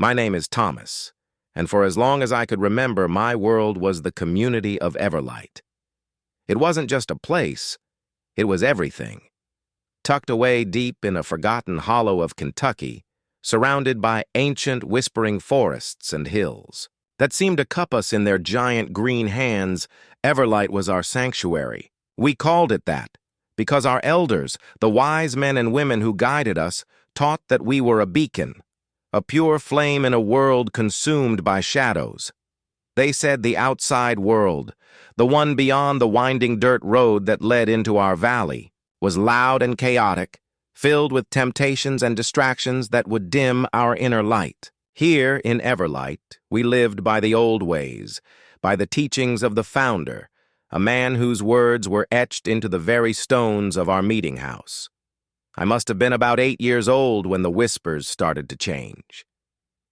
My name is Thomas, and for as long as I could remember, my world was the community of Everlight. It wasn't just a place, it was everything. Tucked away deep in a forgotten hollow of Kentucky, surrounded by ancient whispering forests and hills that seemed to cup us in their giant green hands, Everlight was our sanctuary. We called it that because our elders, the wise men and women who guided us, taught that we were a beacon, a pure flame in a world consumed by shadows. They said the outside world, the one beyond the winding dirt road that led into our valley, was loud and chaotic, filled with temptations and distractions that would dim our inner light. Here in Everlight, we lived by the old ways, by the teachings of the founder, a man whose words were etched into the very stones of our meeting house. I must have been about 8 years old when the whispers started to change.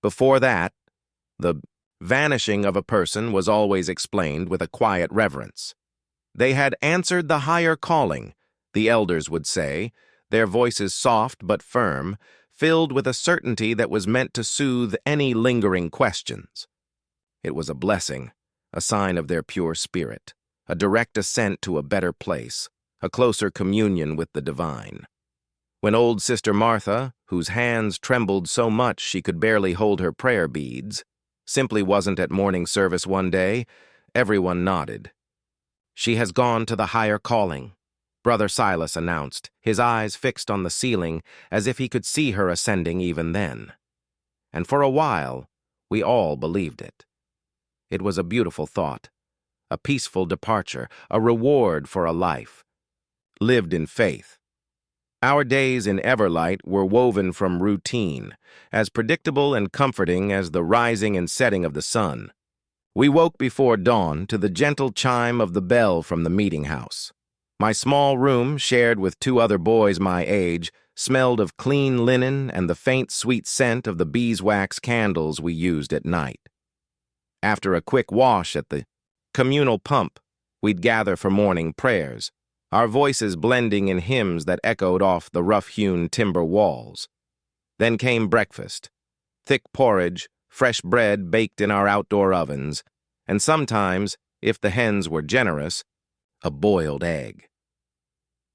Before that, the vanishing of a person was always explained with a quiet reverence. They had answered the higher calling, the elders would say, their voices soft but firm, filled with a certainty that was meant to soothe any lingering questions. It was a blessing, a sign of their pure spirit, a direct ascent to a better place, a closer communion with the divine. When old Sister Martha, whose hands trembled so much she could barely hold her prayer beads, simply wasn't at morning service one day, everyone nodded. "She has gone to the higher calling," Brother Silas announced, his eyes fixed on the ceiling as if he could see her ascending even then. And for a while, we all believed it. It was a beautiful thought, a peaceful departure, a reward for a life lived in faith. Our days in Everlight were woven from routine, as predictable and comforting as the rising and setting of the sun. We woke before dawn to the gentle chime of the bell from the meeting house. My small room, shared with 2 other boys my age, smelled of clean linen and the faint, sweet scent of the beeswax candles we used at night. After a quick wash at the communal pump, we'd gather for morning prayers, our voices blending in hymns that echoed off the rough-hewn timber walls. Then came breakfast, thick porridge, fresh bread baked in our outdoor ovens, and sometimes, if the hens were generous, a boiled egg.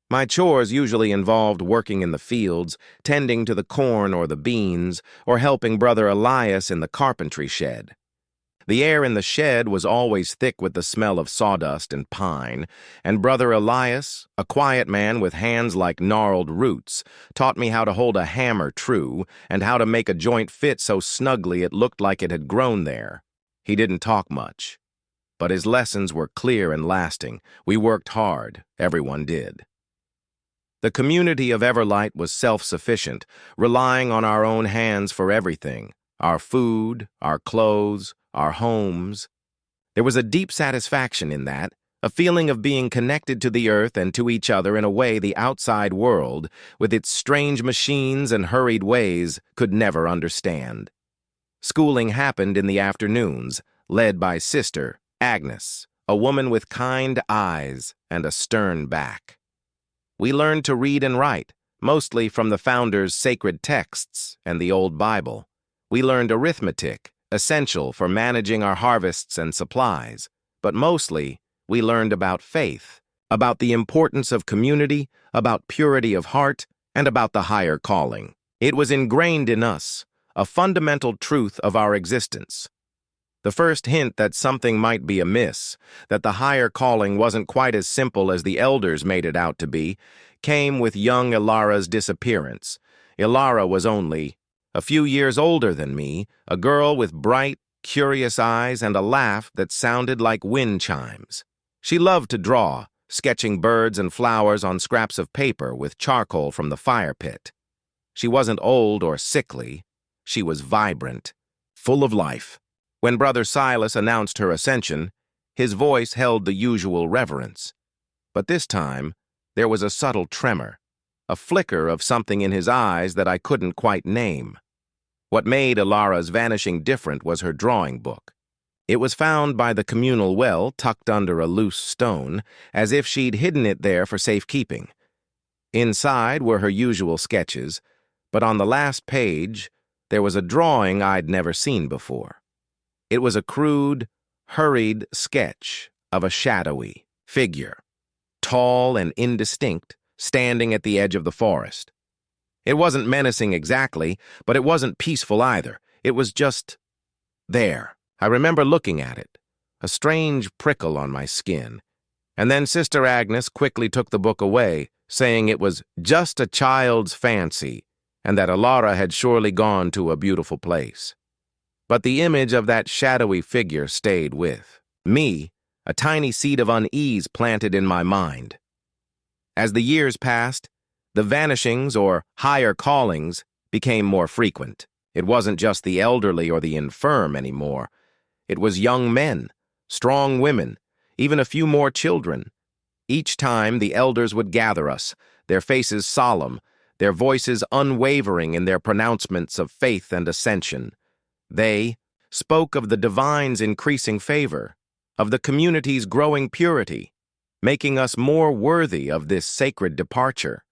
My chores usually involved working in the fields, tending to the corn or the beans, or helping Brother Elias in the carpentry shed. The air in the shed was always thick with the smell of sawdust and pine, and Brother Elias, a quiet man with hands like gnarled roots, taught me how to hold a hammer true and how to make a joint fit so snugly it looked like it had grown there. He didn't talk much, but his lessons were clear and lasting. We worked hard, everyone did. The community of Everlight was self-sufficient, relying on our own hands for everything, our food, our clothes, our homes. There was a deep satisfaction in that, a feeling of being connected to the earth and to each other in a way the outside world, with its strange machines and hurried ways, could never understand. Schooling happened in the afternoons, led by Sister Agnes, a woman with kind eyes and a stern back. We learned to read and write, mostly from the founder's sacred texts and the old Bible. We learned arithmetic, essential for managing our harvests and supplies, but mostly we learned about faith, about the importance of community, about purity of heart, and about the higher calling. It was ingrained in us, a fundamental truth of our existence. The first hint that something might be amiss, that the higher calling wasn't quite as simple as the elders made it out to be, came with young Ilara's disappearance. Ilara was only a few years older than me, a girl with bright, curious eyes and a laugh that sounded like wind chimes. She loved to draw, sketching birds and flowers on scraps of paper with charcoal from the fire pit. She wasn't old or sickly. She was vibrant, full of life. When Brother Silas announced her ascension, his voice held the usual reverence. But this time, there was a subtle tremor, a flicker of something in his eyes that I couldn't quite name. What made Ilara's vanishing different was her drawing book. It was found by the communal well, tucked under a loose stone, as if she'd hidden it there for safekeeping. Inside were her usual sketches, but on the last page, there was a drawing I'd never seen before. It was a crude, hurried sketch of a shadowy figure, tall and indistinct, standing at the edge of the forest. It wasn't menacing exactly, but it wasn't peaceful either. It was just there. I remember looking at it, a strange prickle on my skin. And then Sister Agnes quickly took the book away, saying it was just a child's fancy, and that Alara had surely gone to a beautiful place. But the image of that shadowy figure stayed with me, a tiny seed of unease planted in my mind. As the years passed, the vanishings or higher callings became more frequent. It wasn't just the elderly or the infirm anymore. It was young men, strong women, even a few more children. Each time the elders would gather us, their faces solemn, their voices unwavering in their pronouncements of faith and ascension. They spoke of the divine's increasing favor, of the community's growing purity, making us more worthy of this sacred departure.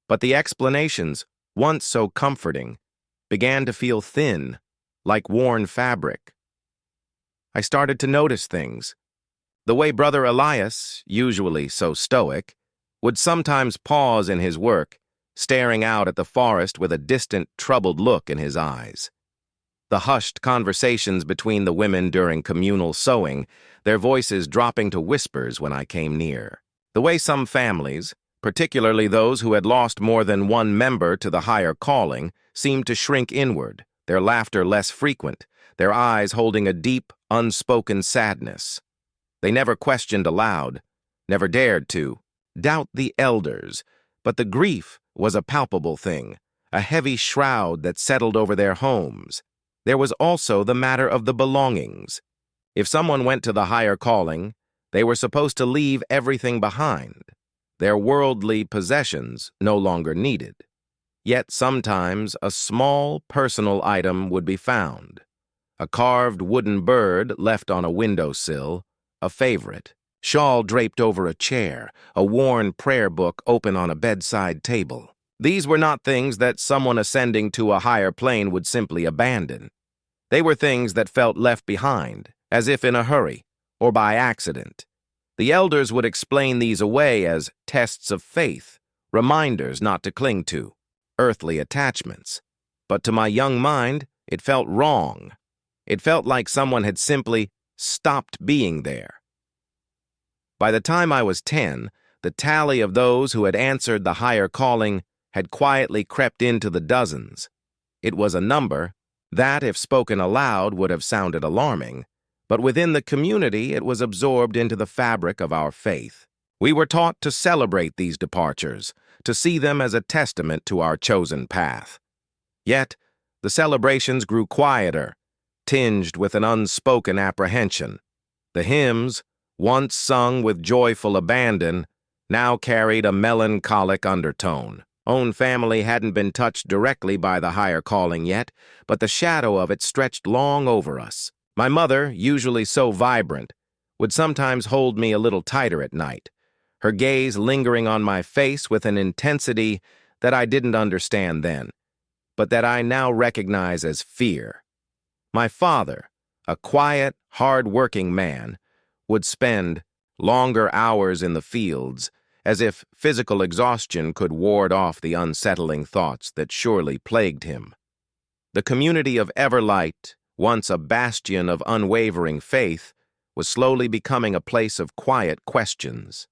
But the explanations, once so comforting, began to feel thin, like worn fabric. I started to notice things. The way Brother Elias, usually so stoic, would sometimes pause in his work, staring out at the forest with a distant, troubled look in his eyes. The hushed conversations between the women during communal sewing, their voices dropping to whispers when I came near. The way some families, particularly those who had lost more than one member to the higher calling, seemed to shrink inward, their laughter less frequent, their eyes holding a deep, unspoken sadness. They never questioned aloud, never dared to doubt the elders, but the grief was a palpable thing, a heavy shroud that settled over their homes. There was also the matter of the belongings. If someone went to the higher calling, they were supposed to leave everything behind, their worldly possessions no longer needed. Yet sometimes a small personal item would be found. A carved wooden bird left on a windowsill, a favorite, shawl draped over a chair, a worn prayer book open on a bedside table. These were not things that someone ascending to a higher plane would simply abandon. They were things that felt left behind, as if in a hurry, or by accident. The elders would explain these away as tests of faith, reminders not to cling to, earthly attachments. But to my young mind, it felt wrong. It felt like someone had simply stopped being there. By the time I was 10, the tally of those who had answered the higher calling had quietly crept into the dozens. It was a number that, if spoken aloud, would have sounded alarming, but within the community it was absorbed into the fabric of our faith. We were taught to celebrate these departures, to see them as a testament to our chosen path. Yet, the celebrations grew quieter, tinged with an unspoken apprehension. The hymns, once sung with joyful abandon, now carried a melancholic undertone. Own family hadn't been touched directly by the higher calling yet, but the shadow of it stretched long over us. My mother, usually so vibrant, would sometimes hold me a little tighter at night, her gaze lingering on my face with an intensity that I didn't understand then, but that I now recognize as fear. My father, a quiet, hard-working man, would spend longer hours in the fields, as if physical exhaustion could ward off the unsettling thoughts that surely plagued him. The community of Everlight, once a bastion of unwavering faith, was slowly becoming a place of quiet questions.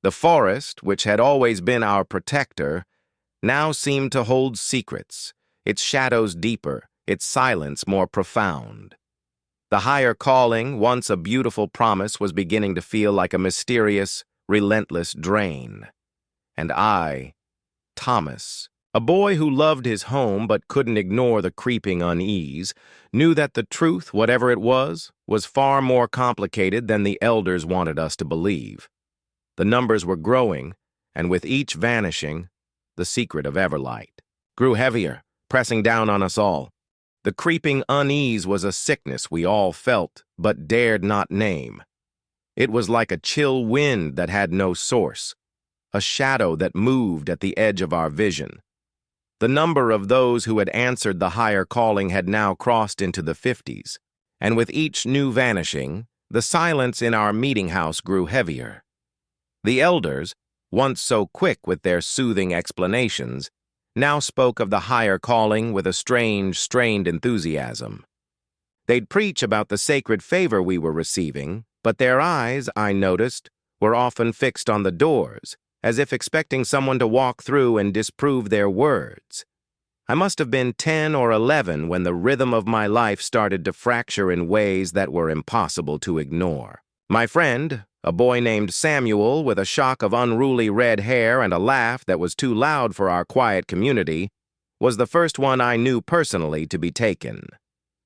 The forest, which had always been our protector, now seemed to hold secrets, its shadows deeper, its silence more profound. The higher calling, once a beautiful promise, was beginning to feel like a mysterious, relentless drain. And I, Thomas, a boy who loved his home but couldn't ignore the creeping unease, knew that the truth, whatever it was far more complicated than the elders wanted us to believe. The numbers were growing, and with each vanishing, the secret of Everlight grew heavier, pressing down on us all. The creeping unease was a sickness we all felt but dared not name. It was like a chill wind that had no source, a shadow that moved at the edge of our vision. The number of those who had answered the higher calling had now crossed into the 50s, and with each new vanishing, the silence in our meeting house grew heavier. The elders, once so quick with their soothing explanations, now spoke of the higher calling with a strange, strained enthusiasm. They'd preach about the sacred favor we were receiving, but their eyes, I noticed, were often fixed on the doors, as if expecting someone to walk through and disprove their words. I must have been 10 or 11 when the rhythm of my life started to fracture in ways that were impossible to ignore. My friend, a boy named Samuel with a shock of unruly red hair and a laugh that was too loud for our quiet community, was the first one I knew personally to be taken.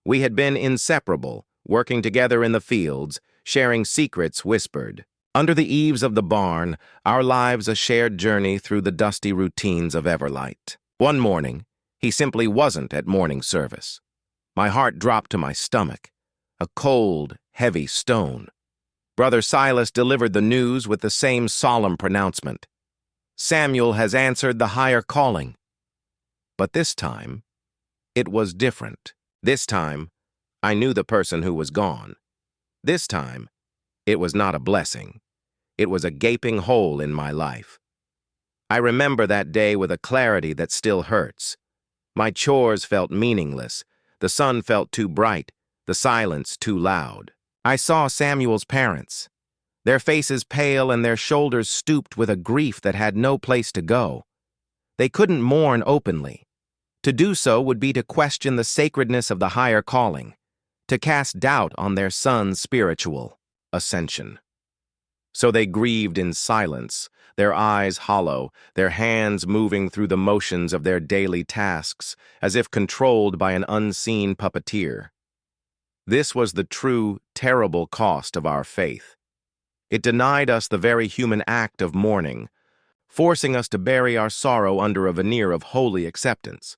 We had been inseparable, working together in the fields, sharing secrets whispered. Under the eaves of the barn, our lives a shared journey through the dusty routines of Everlight. One morning, he simply wasn't at morning service. My heart dropped to my stomach, a cold, heavy stone. Brother Silas delivered the news with the same solemn pronouncement. Samuel has answered the higher calling. But this time, it was different. This time, I knew the person who was gone. This time, it was not a blessing. It was a gaping hole in my life. I remember that day with a clarity that still hurts. My chores felt meaningless. The sun felt too bright. The silence too loud. I saw Samuel's parents, their faces pale and their shoulders stooped with a grief that had no place to go. They couldn't mourn openly. To do so would be to question the sacredness of the higher calling, to cast doubt on their son's spiritual ascension. So they grieved in silence, their eyes hollow, their hands moving through the motions of their daily tasks, as if controlled by an unseen puppeteer. This was the true, terrible cost of our faith. It denied us the very human act of mourning, forcing us to bury our sorrow under a veneer of holy acceptance.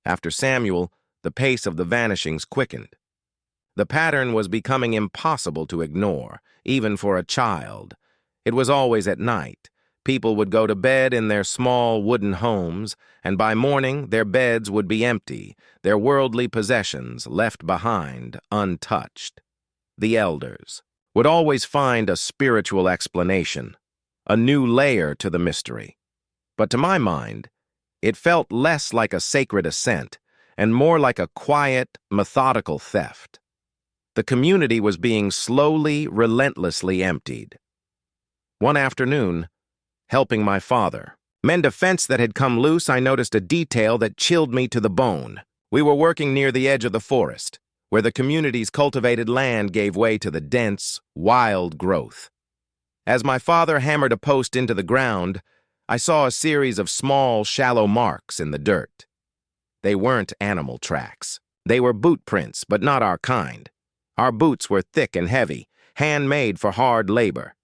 After Samuel, the pace of the vanishings quickened. The pattern was becoming impossible to ignore, even for a child. It was always at night. People would go to bed in their small wooden homes, and by morning their beds would be empty, their worldly possessions left behind untouched. The elders would always find a spiritual explanation, a new layer to the mystery. But to my mind, it felt less like a sacred ascent and more like a quiet, methodical theft. The community was being slowly, relentlessly emptied. One afternoon, helping my father mend a fence that had come loose, I noticed a detail that chilled me to the bone. We were working near the edge of the forest, where the community's cultivated land gave way to the dense, wild growth. As my father hammered a post into the ground, I saw a series of small, shallow marks in the dirt. They weren't animal tracks. They were boot prints, but not our kind. Our boots were thick and heavy, handmade for hard labor.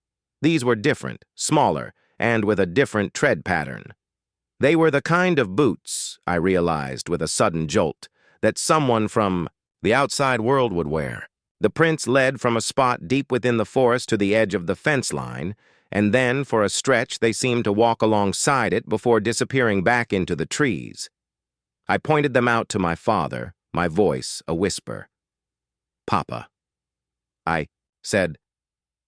These were different, smaller, and with a different tread pattern. They were the kind of boots, I realized with a sudden jolt, that someone from the outside world would wear. The prints led from a spot deep within the forest to the edge of the fence line, and then, for a stretch, they seemed to walk alongside it before disappearing back into the trees. I pointed them out to my father, my voice a whisper. "Papa," I said,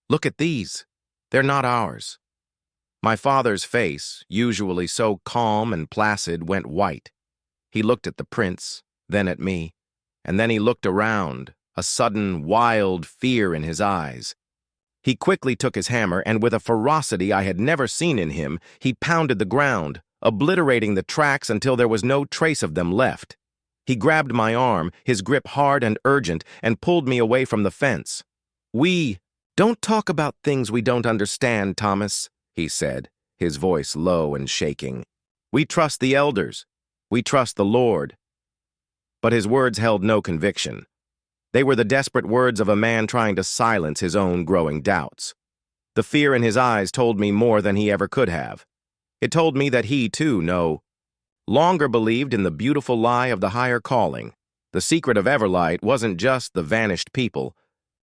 "look at these. They're not ours." My father's face, usually so calm and placid, went white. He looked at the prints, then at me, and then he looked around, a sudden, wild fear in his eyes. He quickly took his hammer, and with a ferocity I had never seen in him, he pounded the ground, obliterating the tracks until there was no trace of them left. He grabbed my arm, his grip hard and urgent, and pulled me away from the fence. "We don't talk about things we don't understand, Thomas," he said, his voice low and shaking. "We trust the elders. We trust the Lord." But his words held no conviction. They were the desperate words of a man trying to silence his own growing doubts. The fear in his eyes told me more than he ever could have. It told me that he, too, no longer believed in the beautiful lie of the higher calling. The secret of Everlight wasn't just the vanished people.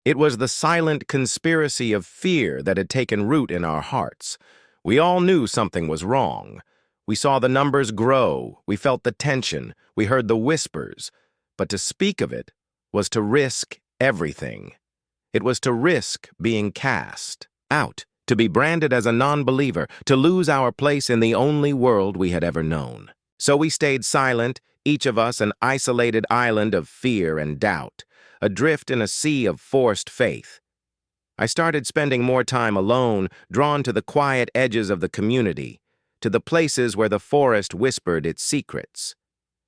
It was the silent conspiracy of fear that had taken root in our hearts. We all knew something was wrong. We saw the numbers grow, we felt the tension, we heard the whispers, but to speak of it was to risk everything. It was to risk being cast out, to be branded as a non-believer, to lose our place in the only world we had ever known. So we stayed silent, each of us an isolated island of fear and doubt, adrift in a sea of forced faith. I started spending more time alone, drawn to the quiet edges of the community, to the places where the forest whispered its secrets.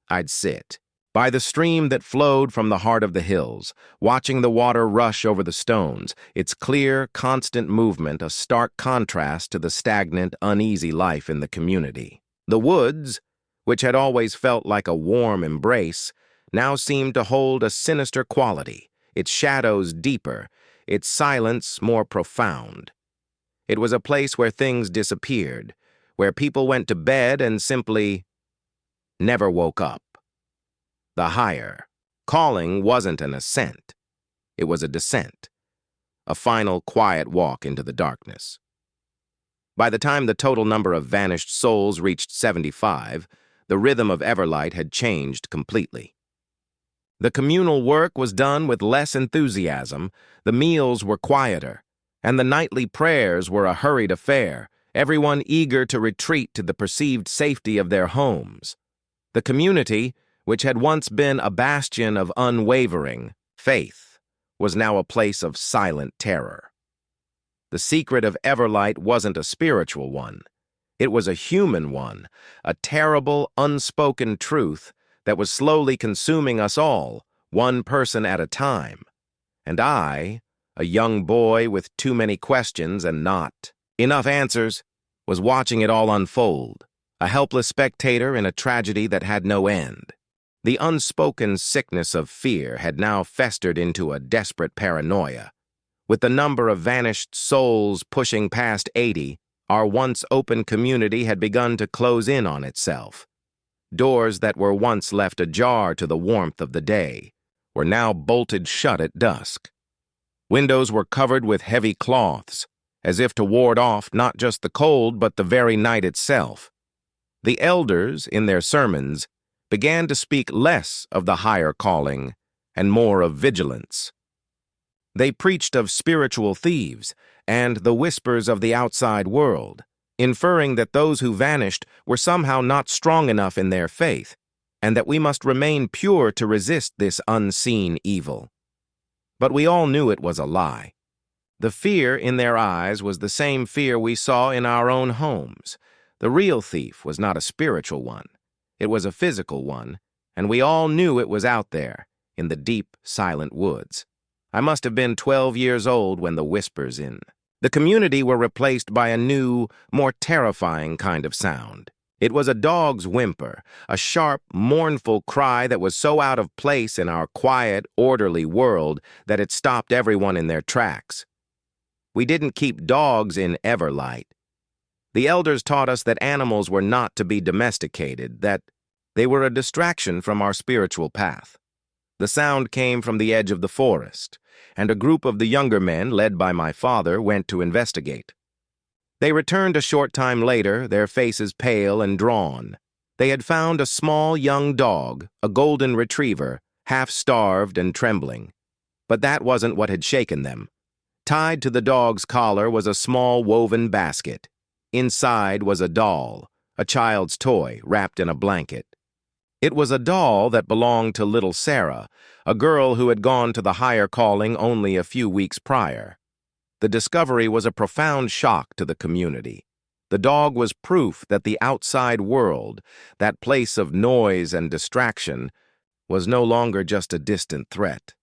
I'd sit by the stream that flowed from the heart of the hills, watching the water rush over the stones, its clear, constant movement a stark contrast to the stagnant, uneasy life in the community. The woods, which had always felt like a warm embrace, now seemed to hold a sinister quality, its shadows deeper, its silence more profound. It was a place where things disappeared, where people went to bed and simply never woke up. The higher calling wasn't an ascent. It was a descent, a final quiet walk into the darkness. By the time the total number of vanished souls reached 75, the rhythm of Everlight had changed completely. The communal work was done with less enthusiasm, the meals were quieter, and the nightly prayers were a hurried affair, everyone eager to retreat to the perceived safety of their homes. The community, which had once been a bastion of unwavering faith, was now a place of silent terror. The secret of Everlight wasn't a spiritual one. It was a human one, a terrible, unspoken truth that was slowly consuming us all, one person at a time. And I, a young boy with too many questions and not enough answers, was watching it all unfold, a helpless spectator in a tragedy that had no end. The unspoken sickness of fear had now festered into a desperate paranoia. With the number of vanished souls pushing past 80, our once open community had begun to close in on itself. Doors that were once left ajar to the warmth of the day were now bolted shut at dusk. Windows were covered with heavy cloths, as if to ward off not just the cold but the very night itself. The elders, in their sermons, began to speak less of the higher calling and more of vigilance. They preached of spiritual thieves and the whispers of the outside world, inferring that those who vanished were somehow not strong enough in their faith, and that we must remain pure to resist this unseen evil. But we all knew it was a lie. The fear in their eyes was the same fear we saw in our own homes. The real thief was not a spiritual one. It was a physical one, and we all knew it was out there, in the deep, silent woods. I must have been 12 years old when the whispers in the community were replaced by a new, more terrifying kind of sound. It was a dog's whimper, a sharp, mournful cry that was so out of place in our quiet, orderly world that it stopped everyone in their tracks. We didn't keep dogs in Everlight. The elders taught us that animals were not to be domesticated, that they were a distraction from our spiritual path. The sound came from the edge of the forest, and a group of the younger men, led by my father, went to investigate. They returned a short time later, their faces pale and drawn. They had found a small young dog, a golden retriever, half-starved and trembling. But that wasn't what had shaken them. Tied to the dog's collar was a small woven basket. Inside was a doll, a child's toy wrapped in a blanket. It was a doll that belonged to little Sarah, a girl who had gone to the higher calling only a few weeks prior. The discovery was a profound shock to the community. The dog was proof that the outside world, that place of noise and distraction, was no longer just a distant threat.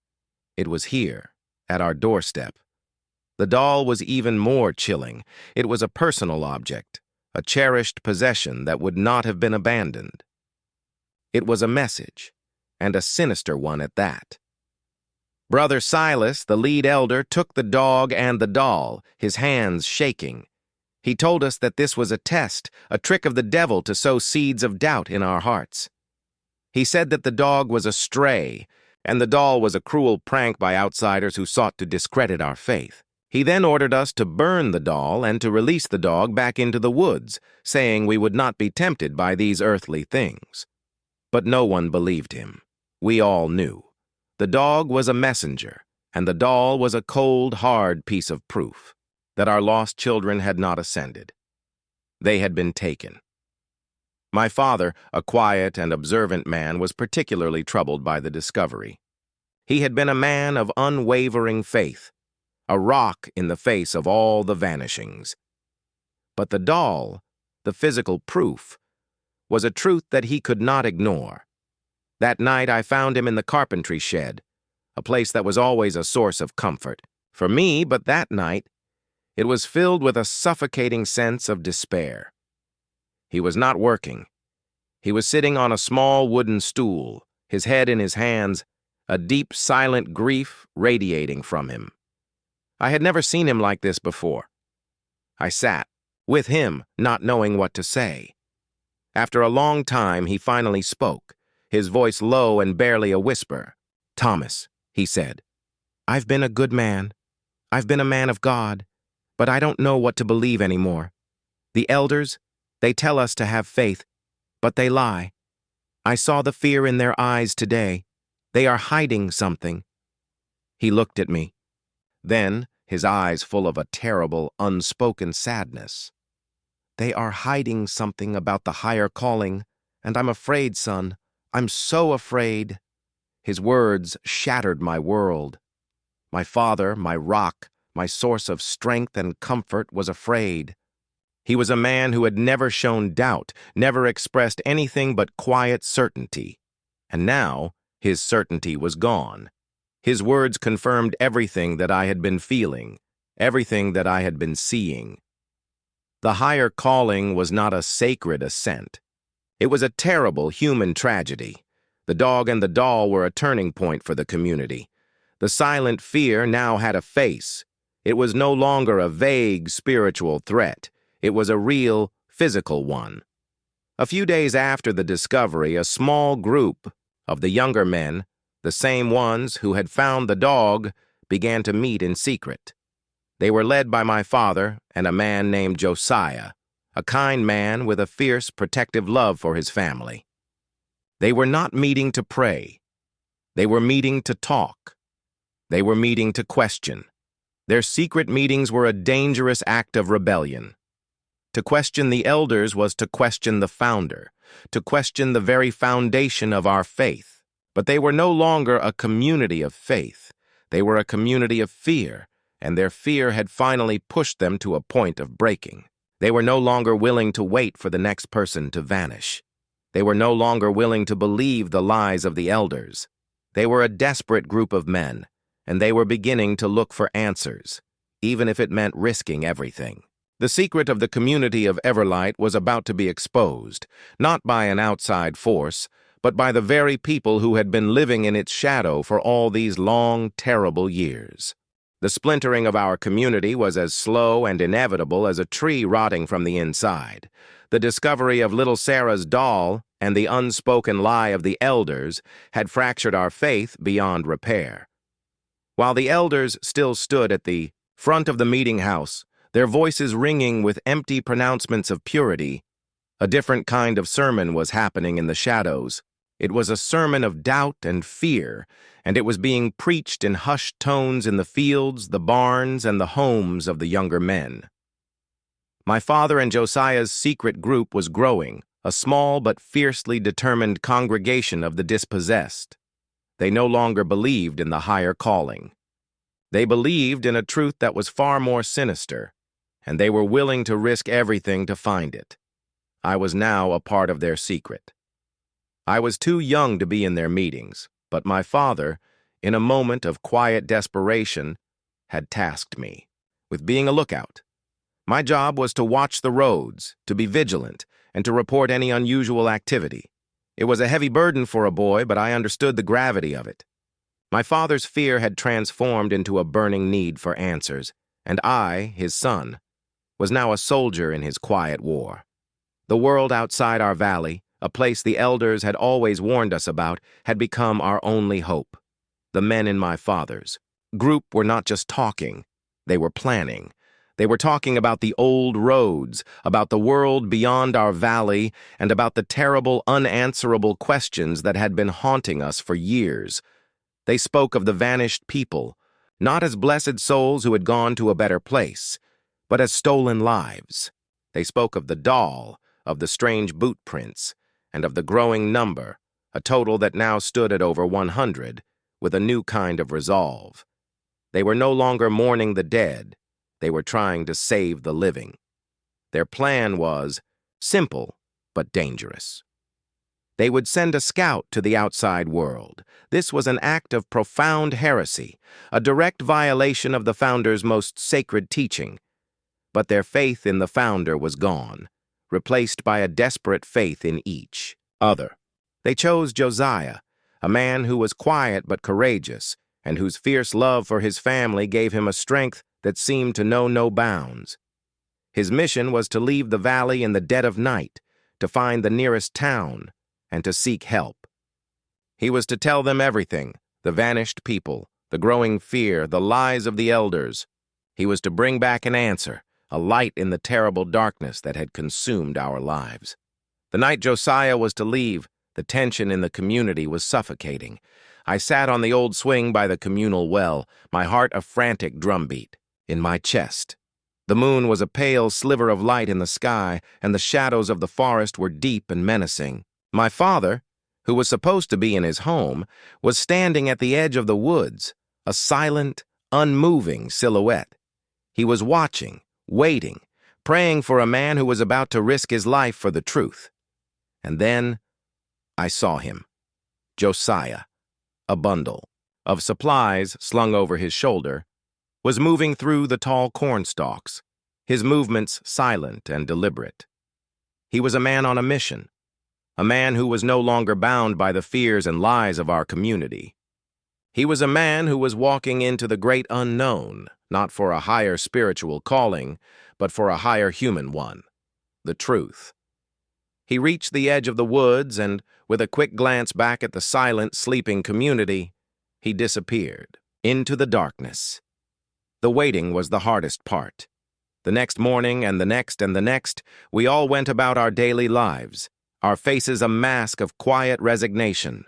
It was here, at our doorstep. The doll was even more chilling. It was a personal object, a cherished possession that would not have been abandoned. It was a message, and a sinister one at that. Brother Silas, the lead elder, took the dog and the doll, his hands shaking. He told us that this was a test, a trick of the devil to sow seeds of doubt in our hearts. He said that the dog was a stray, and the doll was a cruel prank by outsiders who sought to discredit our faith. He then ordered us to burn the doll and to release the dog back into the woods, saying we would not be tempted by these earthly things. But no one believed him. We all knew. The dog was a messenger, and the doll was a cold, hard piece of proof that our lost children had not ascended. They had been taken. My father, a quiet and observant man, was particularly troubled by the discovery. He had been a man of unwavering faith, a rock in the face of all the vanishings. But the doll, the physical proof, was a truth that he could not ignore. That night I found him in the carpentry shed, a place that was always a source of comfort for me, but that night it was filled with a suffocating sense of despair. He was not working. He was sitting on a small wooden stool, his head in his hands, a deep, silent grief radiating from him. I had never seen him like this before. I sat with him, not knowing what to say. After a long time, he finally spoke, his voice low and barely a whisper. "Thomas," he said, "I've been a good man. I've been a man of God, but I don't know what to believe anymore. The elders, they tell us to have faith, but they lie. I saw the fear in their eyes today. They are hiding something." He looked at me. Then, his eyes full of a terrible, unspoken sadness. "They are hiding something about the higher calling, and I'm afraid, son. I'm so afraid." His words shattered my world. My father, my rock, my source of strength and comfort, was afraid. He was a man who had never shown doubt, never expressed anything but quiet certainty. And now, his certainty was gone. His words confirmed everything that I had been feeling, everything that I had been seeing. The higher calling was not a sacred ascent. It was a terrible human tragedy. The dog and the doll were a turning point for the community. The silent fear now had a face. It was no longer a vague spiritual threat. It was a real, physical one. A few days after the discovery, a small group of the younger men, the same ones who had found the dog, began to meet in secret. They were led by my father and a man named Josiah, a kind man with a fierce, protective love for his family. They were not meeting to pray. They were meeting to talk. They were meeting to question. Their secret meetings were a dangerous act of rebellion. To question the elders was to question the founder, to question the very foundation of our faith. But they were no longer a community of faith. They were a community of fear, and their fear had finally pushed them to a point of breaking. They were no longer willing to wait for the next person to vanish. They were no longer willing to believe the lies of the elders. They were a desperate group of men, and they were beginning to look for answers, even if it meant risking everything. The secret of the community of Everlight was about to be exposed, not by an outside force, but by the very people who had been living in its shadow for all these long, terrible years. The splintering of our community was as slow and inevitable as a tree rotting from the inside. The discovery of little Sarah's doll and the unspoken lie of the elders had fractured our faith beyond repair. While the elders still stood at the front of the meeting house, their voices ringing with empty pronouncements of purity, a different kind of sermon was happening in the shadows. It was a sermon of doubt and fear, and it was being preached in hushed tones in the fields, the barns, and the homes of the younger men. My father and Josiah's secret group was growing, a small but fiercely determined congregation of the dispossessed. They no longer believed in the higher calling. They believed in a truth that was far more sinister, and they were willing to risk everything to find it. I was now a part of their secret. I was too young to be in their meetings, but my father, in a moment of quiet desperation, had tasked me with being a lookout. My job was to watch the roads, to be vigilant, and to report any unusual activity. It was a heavy burden for a boy, but I understood the gravity of it. My father's fear had transformed into a burning need for answers, and I, his son, was now a soldier in his quiet war. The world outside our valley, a place the elders had always warned us about, had become our only hope. The men in my father's group were not just talking. They were planning. They were talking about the old roads, about the world beyond our valley, and about the terrible, unanswerable questions that had been haunting us for years. They spoke of the vanished people, not as blessed souls who had gone to a better place, but as stolen lives. They spoke of the doll, of the strange boot prints, and of the growing number, a total that now stood at over 100, with a new kind of resolve. They were no longer mourning the dead. They were trying to save the living. Their plan was simple but dangerous. They would send a scout to the outside world. This was an act of profound heresy, a direct violation of the Founder's most sacred teaching. But their faith in the Founder was gone, replaced by a desperate faith in each other. They chose Josiah, a man who was quiet but courageous, and whose fierce love for his family gave him a strength that seemed to know no bounds. His mission was to leave the valley in the dead of night, to find the nearest town, and to seek help. He was to tell them everything, the vanished people, the growing fear, the lies of the elders. He was to bring back an answer, a light in the terrible darkness that had consumed our lives. The night Josiah was to leave, the tension in the community was suffocating. I sat on the old swing by the communal well, my heart a frantic drumbeat in my chest. The moon was a pale sliver of light in the sky, and the shadows of the forest were deep and menacing. My father, who was supposed to be in his home, was standing at the edge of the woods, a silent, unmoving silhouette. He was watching, waiting, praying for a man who was about to risk his life for the truth. And then I saw him, Josiah, a bundle of supplies slung over his shoulder, was moving through the tall cornstalks, his movements silent and deliberate. He was a man on a mission, a man who was no longer bound by the fears and lies of our community. He was a man who was walking into the great unknown, not for a higher spiritual calling, but for a higher human one, the truth. He reached the edge of the woods and, with a quick glance back at the silent, sleeping community, he disappeared into the darkness. The waiting was the hardest part. The next morning and the next and the next, we all went about our daily lives, our faces a mask of quiet resignation.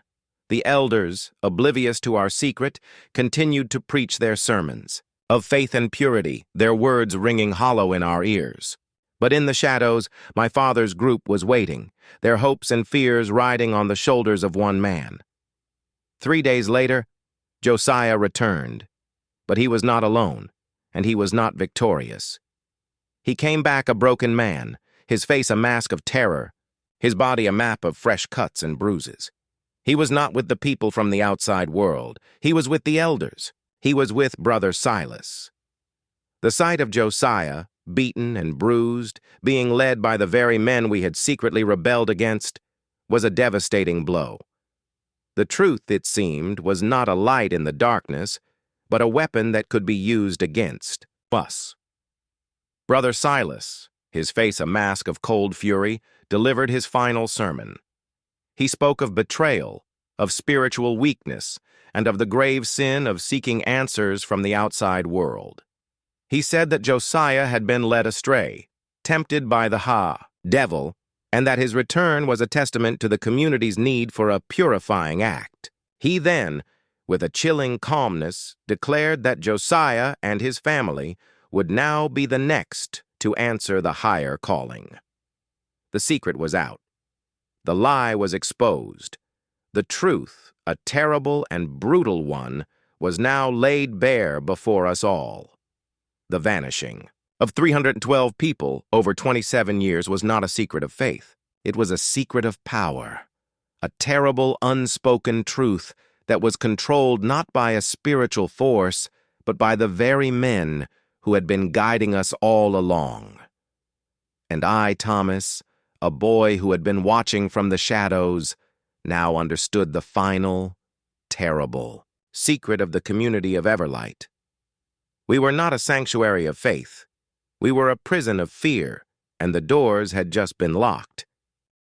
The elders, oblivious to our secret, continued to preach their sermons of faith and purity, their words ringing hollow in our ears. But in the shadows, my father's group was waiting, their hopes and fears riding on the shoulders of one man. 3 days later, Josiah returned, but he was not alone, and he was not victorious. He came back a broken man, his face a mask of terror, his body a map of fresh cuts and bruises. He was not with the people from the outside world. He was with the elders. He was with Brother Silas. The sight of Josiah, beaten and bruised, being led by the very men we had secretly rebelled against, was a devastating blow. The truth, it seemed, was not a light in the darkness, but a weapon that could be used against us. Brother Silas, his face a mask of cold fury, delivered his final sermon. He spoke of betrayal, of spiritual weakness, and of the grave sin of seeking answers from the outside world. He said that Josiah had been led astray, tempted by the devil, and that his return was a testament to the community's need for a purifying act. He then, with a chilling calmness, declared that Josiah and his family would now be the next to answer the higher calling. The secret was out. The lie was exposed. The truth, a terrible and brutal one, was now laid bare before us all. The vanishing of 312 people over 27 years was not a secret of faith. It was a secret of power, a terrible unspoken truth that was controlled not by a spiritual force, but by the very men who had been guiding us all along. And I, Thomas, a boy who had been watching from the shadows, now understood the final, terrible secret of the community of Everlight. We were not a sanctuary of faith. We were a prison of fear, and the doors had just been locked.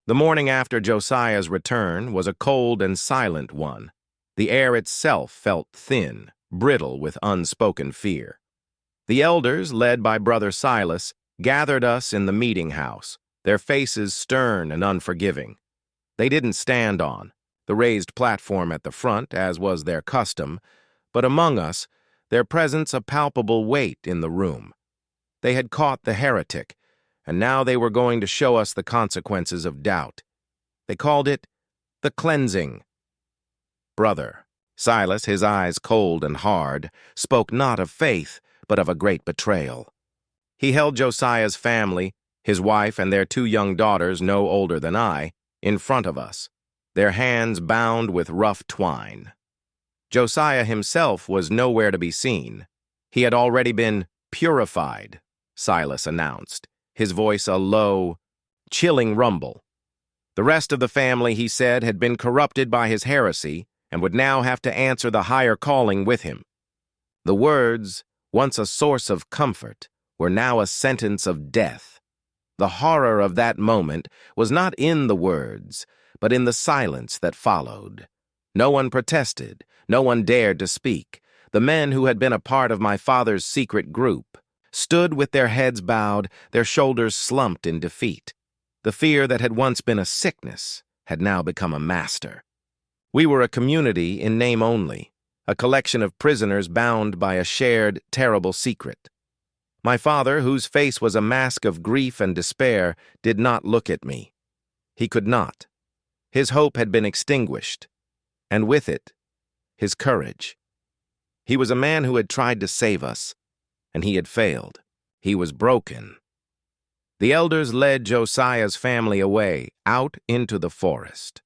The morning after Josiah's return was a cold and silent one. The air itself felt thin, brittle with unspoken fear. The elders, led by Brother Silas, gathered us in the meeting house, their faces stern and unforgiving. They didn't stand on the raised platform at the front, as was their custom, but among us, their presence a palpable weight in the room. They had caught the heretic, and now they were going to show us the consequences of doubt. They called it the cleansing. Brother Silas, his eyes cold and hard, spoke not of faith, but of a great betrayal. He held Josiah's family, his wife and their 2 young daughters no older than I, in front of us, their hands bound with rough twine. Josiah himself was nowhere to be seen. He had already been purified, Silas announced, his voice a low, chilling rumble. The rest of the family, he said, had been corrupted by his heresy and would now have to answer the higher calling with him. The words, once a source of comfort, were now a sentence of death. The horror of that moment was not in the words, but in the silence that followed. No one protested, no one dared to speak. The men who had been a part of my father's secret group stood with their heads bowed, their shoulders slumped in defeat. The fear that had once been a sickness had now become a master. We were a community in name only, a collection of prisoners bound by a shared, terrible secret. My father, whose face was a mask of grief and despair, did not look at me. He could not. His hope had been extinguished, and with it, his courage. He was a man who had tried to save us, and he had failed. He was broken. The elders led Josiah's family away, out into the forest.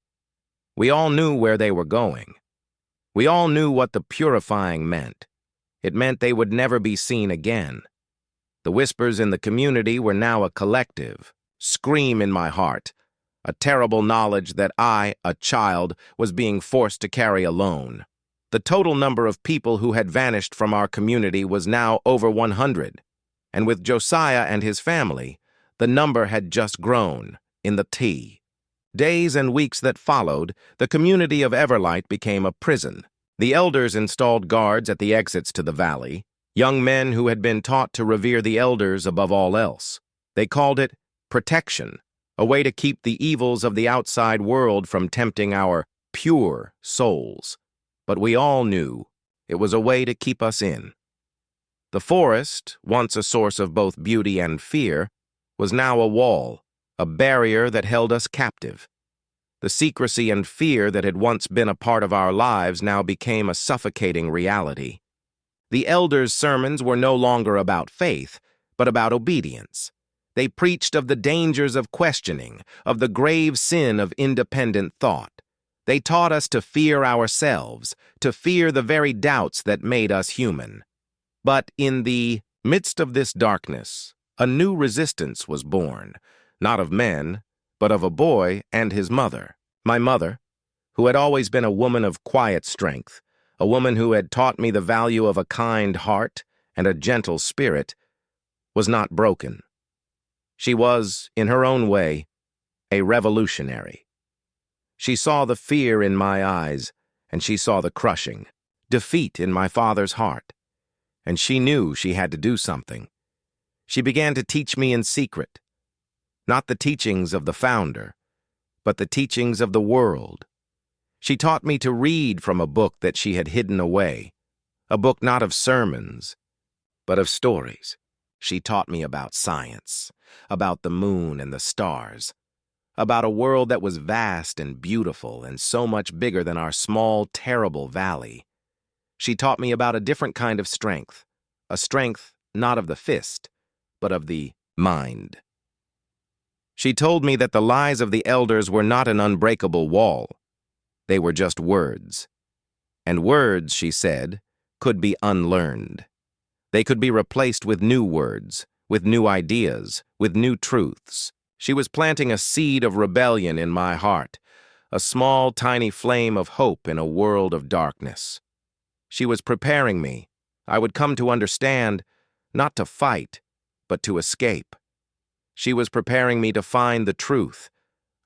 We all knew where they were going. We all knew what the purifying meant. It meant they would never be seen again. The whispers in the community were now a collective scream in my heart, a terrible knowledge that I, a child, was being forced to carry alone. The total number of people who had vanished from our community was now over 100, and with Josiah and his family, the number had just grown in the T. Days and weeks that followed, the community of Everlight became a prison. The elders installed guards at the exits to the valley, young men who had been taught to revere the elders above all else. They called it protection, a way to keep the evils of the outside world from tempting our pure souls. But we all knew it was a way to keep us in. The forest, once a source of both beauty and fear, was now a wall, a barrier that held us captive. The secrecy and fear that had once been a part of our lives now became a suffocating reality. The elders' sermons were no longer about faith, but about obedience. They preached of the dangers of questioning, of the grave sin of independent thought. They taught us to fear ourselves, to fear the very doubts that made us human. But in the midst of this darkness, a new resistance was born, not of men, but of a boy and his mother. My mother, who had always been a woman of quiet strength, a woman who had taught me the value of a kind heart and a gentle spirit, was not broken. She was, in her own way, a revolutionary. She saw the fear in my eyes, and she saw the crushing defeat in my father's heart, and she knew she had to do something. She began to teach me in secret, not the teachings of the founder, but the teachings of the world. She taught me to read from a book that she had hidden away, a book not of sermons, but of stories. She taught me about science, about the moon and the stars, about a world that was vast and beautiful and so much bigger than our small, terrible valley. She taught me about a different kind of strength, a strength not of the fist, but of the mind. She told me that the lies of the elders were not an unbreakable wall. They were just words. And words, she said, could be unlearned. They could be replaced with new words, with new ideas, with new truths. She was planting a seed of rebellion in my heart, a small, tiny flame of hope in a world of darkness. She was preparing me. I would come to understand, not to fight, but to escape. She was preparing me to find the truth,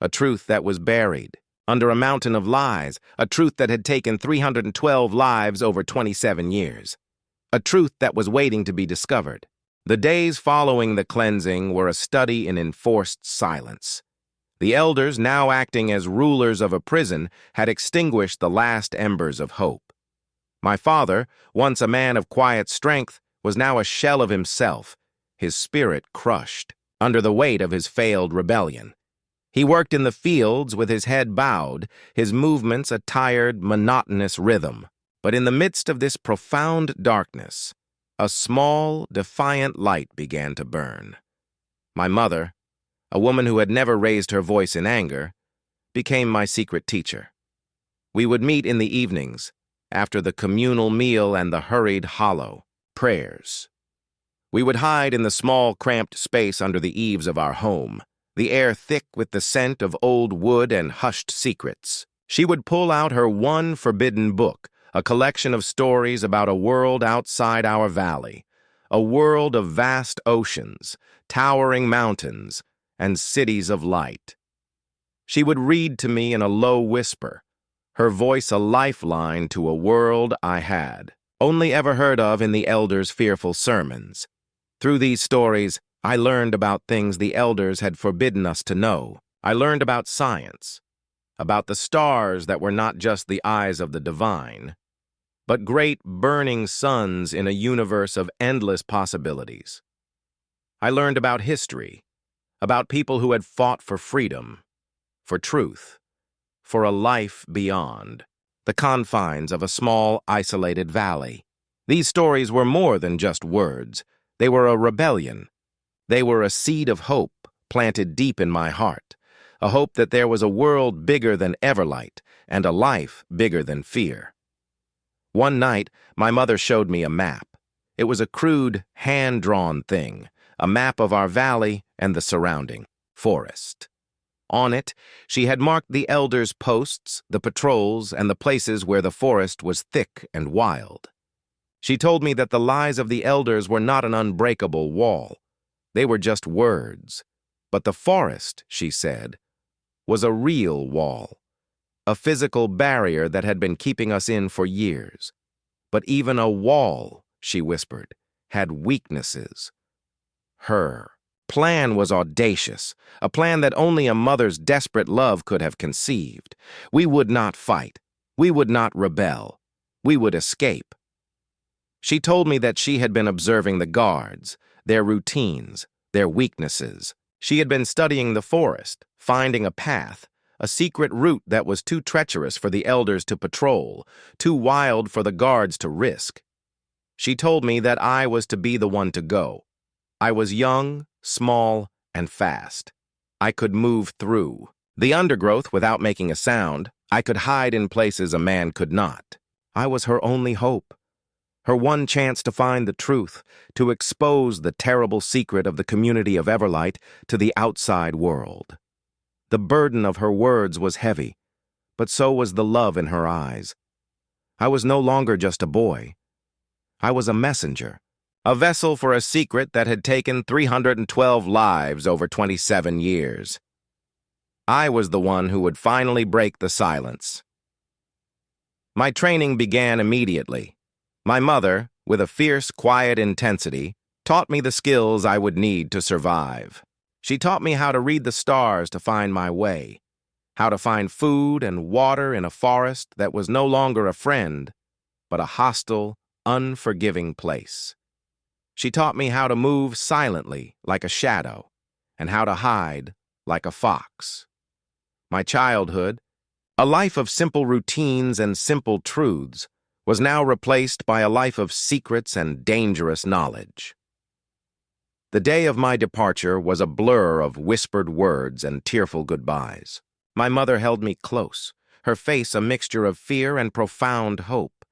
a truth that was buried under a mountain of lies, a truth that had taken 312 lives over 27 years. a truth that was waiting to be discovered. The days following the cleansing were a study in enforced silence. The elders, now acting as rulers of a prison, had extinguished the last embers of hope. My father, once a man of quiet strength, was now a shell of himself, his spirit crushed under the weight of his failed rebellion. He worked in the fields with his head bowed, his movements a tired, monotonous rhythm. But in the midst of this profound darkness, a small, defiant light began to burn. My mother, a woman who had never raised her voice in anger, became my secret teacher. We would meet in the evenings, after the communal meal and the hurried, hollow prayers. We would hide in the small, cramped space under the eaves of our home, the air thick with the scent of old wood and hushed secrets. She would pull out her one forbidden book, a collection of stories about a world outside our valley, a world of vast oceans, towering mountains, and cities of light. She would read to me in a low whisper, her voice a lifeline to a world I had only ever heard of in the elders' fearful sermons. Through these stories, I learned about things the elders had forbidden us to know. I learned about science, about the stars that were not just the eyes of the divine, but great burning suns in a universe of endless possibilities. I learned about history, about people who had fought for freedom, for truth, for a life beyond the confines of a small, isolated valley. These stories were more than just words. They were a rebellion. They were a seed of hope planted deep in my heart, a hope that there was a world bigger than Everlight and a life bigger than fear. One night, my mother showed me a map. It was a crude, hand-drawn thing, a map of our valley and the surrounding forest. On it, she had marked the elders' posts, the patrols, and the places where the forest was thick and wild. She told me that the lies of the elders were not an unbreakable wall. They were just words. But the forest, she said, was a real wall, a physical barrier that had been keeping us in for years. But even a wall, she whispered, had weaknesses. Her plan was audacious, a plan that only a mother's desperate love could have conceived. We would not fight. We would not rebel. We would escape. She told me that she had been observing the guards, their routines, their weaknesses. She had been studying the forest, finding a path, a secret route that was too treacherous for the elders to patrol, too wild for the guards to risk. She told me that I was to be the one to go. I was young, small, and fast. I could move through the undergrowth without making a sound. I could hide in places a man could not. I was her only hope, her one chance to find the truth, to expose the terrible secret of the community of Everlight to the outside world. The burden of her words was heavy, but so was the love in her eyes. I was no longer just a boy. I was a messenger, a vessel for a secret that had taken 312 lives over 27 years. I was the one who would finally break the silence. My training began immediately. My mother, with a fierce, quiet intensity, taught me the skills I would need to survive. She taught me how to read the stars to find my way, how to find food and water in a forest that was no longer a friend, but a hostile, unforgiving place. She taught me how to move silently like a shadow, and how to hide like a fox. My childhood, a life of simple routines and simple truths, was now replaced by a life of secrets and dangerous knowledge. The day of my departure was a blur of whispered words and tearful goodbyes. My mother held me close, her face a mixture of fear and profound hope.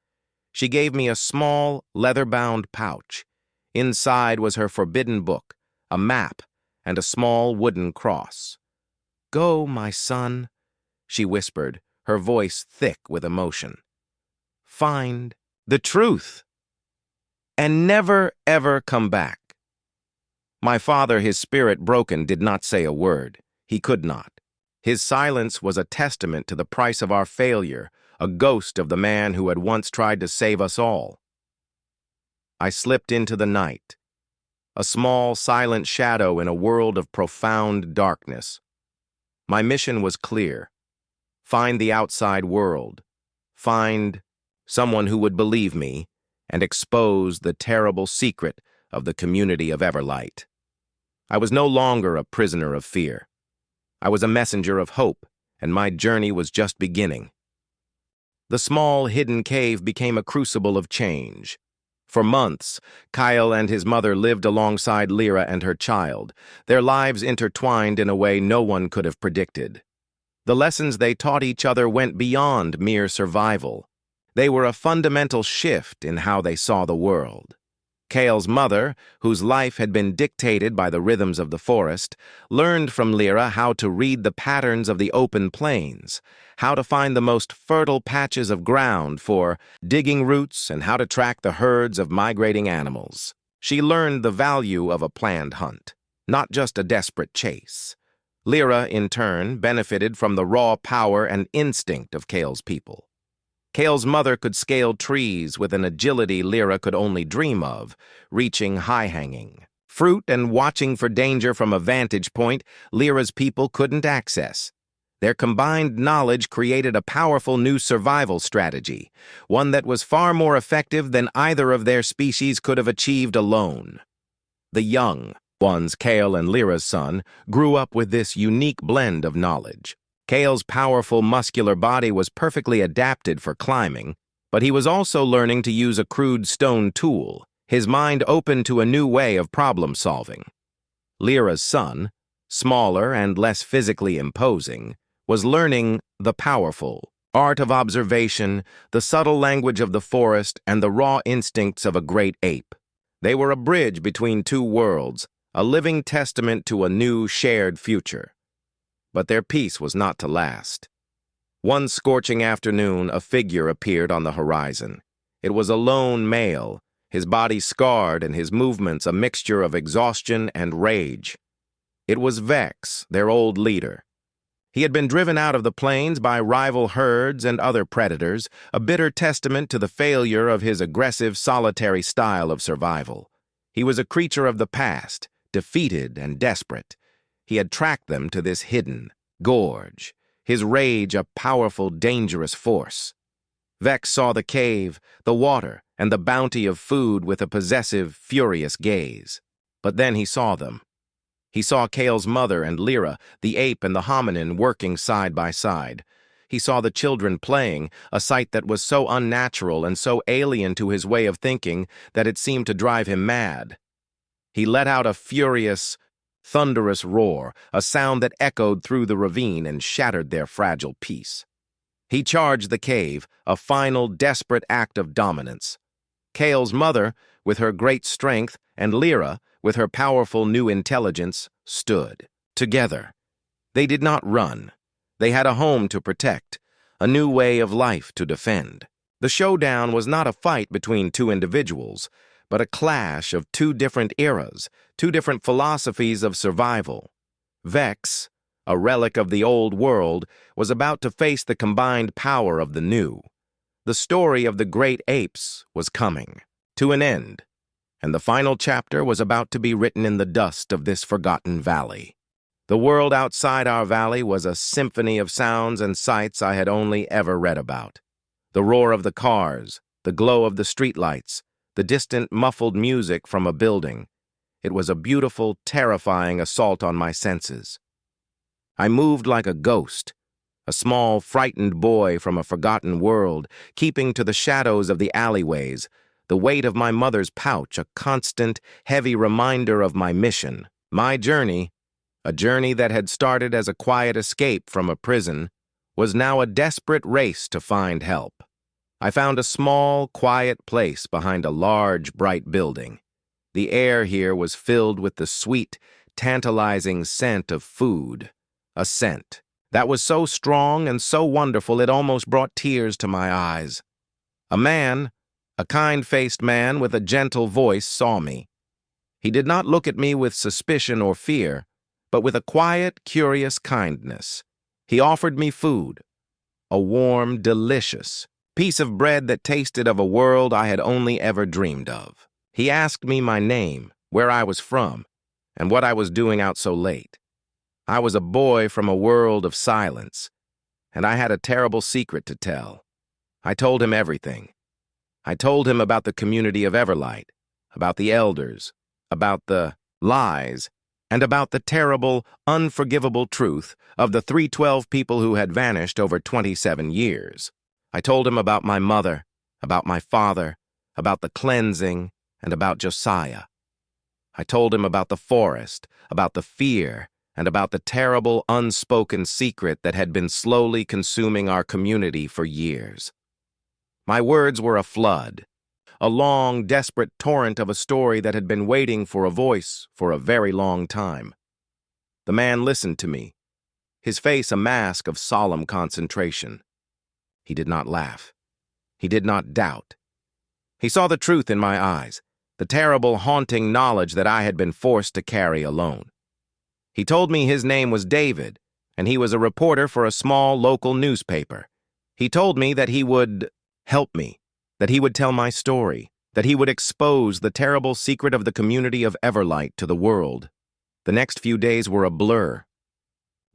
She gave me a small, leather-bound pouch. Inside was her forbidden book, a map, and a small wooden cross. "Go, my son," she whispered, her voice thick with emotion. "Find the truth, and never, ever come back." My father, his spirit broken, did not say a word. He could not. His silence was a testament to the price of our failure, a ghost of the man who had once tried to save us all. I slipped into the night, a small, silent shadow in a world of profound darkness. My mission was clear: find the outside world, find someone who would believe me, and expose the terrible secret of the community of Everlight. I was no longer a prisoner of fear. I was a messenger of hope, and my journey was just beginning. The small, hidden cave became a crucible of change. For months, Kyle and his mother lived alongside Lyra and her child, their lives intertwined in a way no one could have predicted. The lessons they taught each other went beyond mere survival. They were a fundamental shift in how they saw the world. Kyle's mother, whose life had been dictated by the rhythms of the forest, learned from Lyra how to read the patterns of the open plains, how to find the most fertile patches of ground for digging roots, and how to track the herds of migrating animals. She learned the value of a planned hunt, not just a desperate chase. Lyra, in turn, benefited from the raw power and instinct of Kyle's people. Kyle's mother could scale trees with an agility Lyra could only dream of, reaching high-hanging fruit and watching for danger from a vantage point Lyra's people couldn't access. Their combined knowledge created a powerful new survival strategy, one that was far more effective than either of their species could have achieved alone. The young ones, Kyle and Lyra's son, grew up with this unique blend of knowledge. Kyle's powerful, muscular body was perfectly adapted for climbing, but he was also learning to use a crude stone tool, his mind open to a new way of problem-solving. Lyra's son, smaller and less physically imposing, was learning the powerful art of observation, the subtle language of the forest, and the raw instincts of a great ape. They were a bridge between two worlds, a living testament to a new, shared future. But their peace was not to last. One scorching afternoon, a figure appeared on the horizon. It was a lone male, his body scarred and his movements a mixture of exhaustion and rage. It was Vex, their old leader. He had been driven out of the plains by rival herds and other predators, a bitter testament to the failure of his aggressive, solitary style of survival. He was a creature of the past, defeated and desperate. He had tracked them to this hidden gorge, his rage a powerful, dangerous force. Vex saw the cave, the water, and the bounty of food with a possessive, furious gaze. But then he saw them. He saw Kyle's mother and Lyra, the ape and the hominin, working side by side. He saw the children playing, a sight that was so unnatural and so alien to his way of thinking that it seemed to drive him mad. He let out a furious, thunderous roar, a sound that echoed through the ravine and shattered their fragile peace. He charged the cave, a final, desperate act of dominance. Kyle's mother, with her great strength, and Lyra, with her powerful new intelligence, stood together. They did not run. They had a home to protect, a new way of life to defend. The showdown was not a fight between two individuals, but a clash of two different eras, two different philosophies of survival. Vex, a relic of the old world, was about to face the combined power of the new. The story of the great apes was coming to an end, and the final chapter was about to be written in the dust of this forgotten valley. The world outside our valley was a symphony of sounds and sights I had only ever read about. The roar of the cars, the glow of the streetlights, the distant muffled music from a building. It was a beautiful, terrifying assault on my senses. I moved like a ghost, a small, frightened boy from a forgotten world, keeping to the shadows of the alleyways, the weight of my mother's pouch a constant, heavy reminder of my mission, my journey, a journey that had started as a quiet escape from a prison, was now a desperate race to find help. I found a small, quiet place behind a large, bright building. The air here was filled with the sweet, tantalizing scent of food, a scent that was so strong and so wonderful it almost brought tears to my eyes. A man, a kind-faced man with a gentle voice, saw me. He did not look at me with suspicion or fear, but with a quiet, curious kindness. He offered me food, a warm, delicious piece of bread that tasted of a world I had only ever dreamed of. He asked me my name, where I was from, and what I was doing out so late. I was a boy from a world of silence, and I had a terrible secret to tell. I told him everything. I told him about the community of Everlight, about the elders, about the lies, and about the terrible, unforgivable truth of the 312 people who had vanished over 27 years. I told him about my mother, about my father, about the cleansing, and about Josiah. I told him about the forest, about the fear, and about the terrible, unspoken secret that had been slowly consuming our community for years. My words were a flood, a long, desperate torrent of a story that had been waiting for a voice for a very long time. The man listened to me, his face a mask of solemn concentration. He did not laugh. He did not doubt. He saw the truth in my eyes, the terrible, haunting knowledge that I had been forced to carry alone. He told me his name was David, and he was a reporter for a small local newspaper. He told me that he would help me, that he would tell my story, that he would expose the terrible secret of the community of Everlight to the world. The next few days were a blur.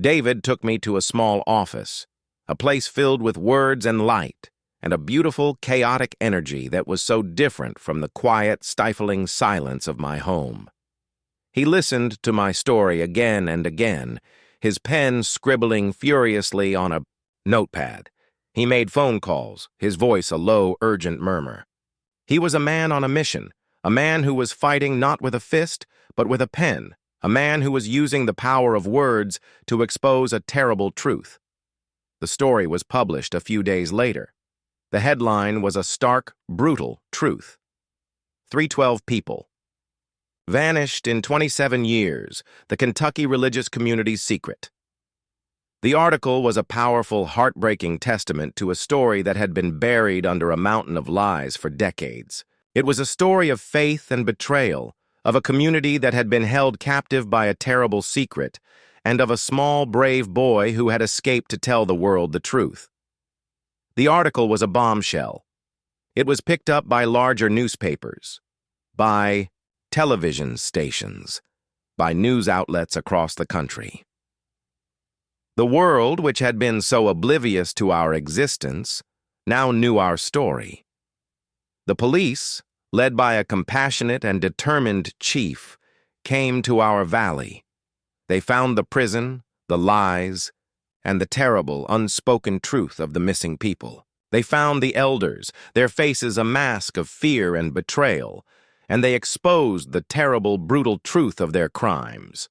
David took me to a small office, a place filled with words and light, and a beautiful, chaotic energy that was so different from the quiet, stifling silence of my home. He listened to my story again and again, his pen scribbling furiously on a notepad. He made phone calls, his voice a low, urgent murmur. He was a man on a mission, a man who was fighting not with a fist, but with a pen, a man who was using the power of words to expose a terrible truth. The story was published a few days later. The headline was a stark, brutal truth. 312 people. Vanished in 27 years, the Kentucky religious community's secret. The article was a powerful, heartbreaking testament to a story that had been buried under a mountain of lies for decades. It was a story of faith and betrayal, of a community that had been held captive by a terrible secret, and of a small, brave boy who had escaped to tell the world the truth. The article was a bombshell. It was picked up by larger newspapers, by television stations, by news outlets across the country. The world, which had been so oblivious to our existence, now knew our story. The police, led by a compassionate and determined chief, came to our valley. They found the prison, the lies, and the terrible, unspoken truth of the missing people. They found the elders, their faces a mask of fear and betrayal, and they exposed the terrible, brutal truth of their crimes.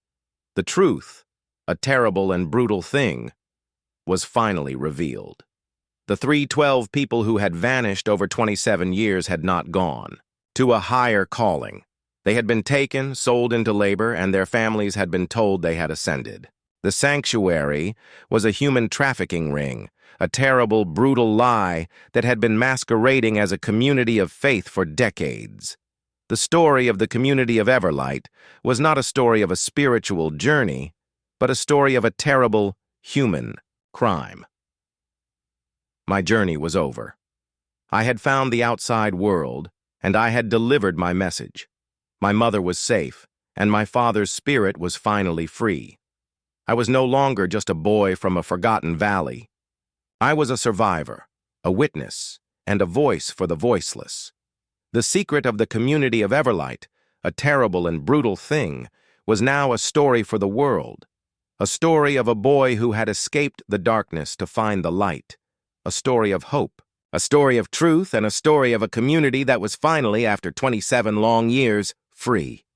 The truth, a terrible and brutal thing, was finally revealed. The 312 people who had vanished over 27 years had not gone to a higher calling. They had been taken, sold into labor, and their families had been told they had ascended. The sanctuary was a human trafficking ring, a terrible, brutal lie that had been masquerading as a community of faith for decades. The story of the community of Everlight was not a story of a spiritual journey, but a story of a terrible, human crime. My journey was over. I had found the outside world, and I had delivered my message. My mother was safe, and my father's spirit was finally free. I was no longer just a boy from a forgotten valley. I was a survivor, a witness, and a voice for the voiceless. The secret of the community of Everlight, a terrible and brutal thing, was now a story for the world. A story of a boy who had escaped the darkness to find the light. A story of hope. A story of truth, and a story of a community that was finally, after 27 long years, free.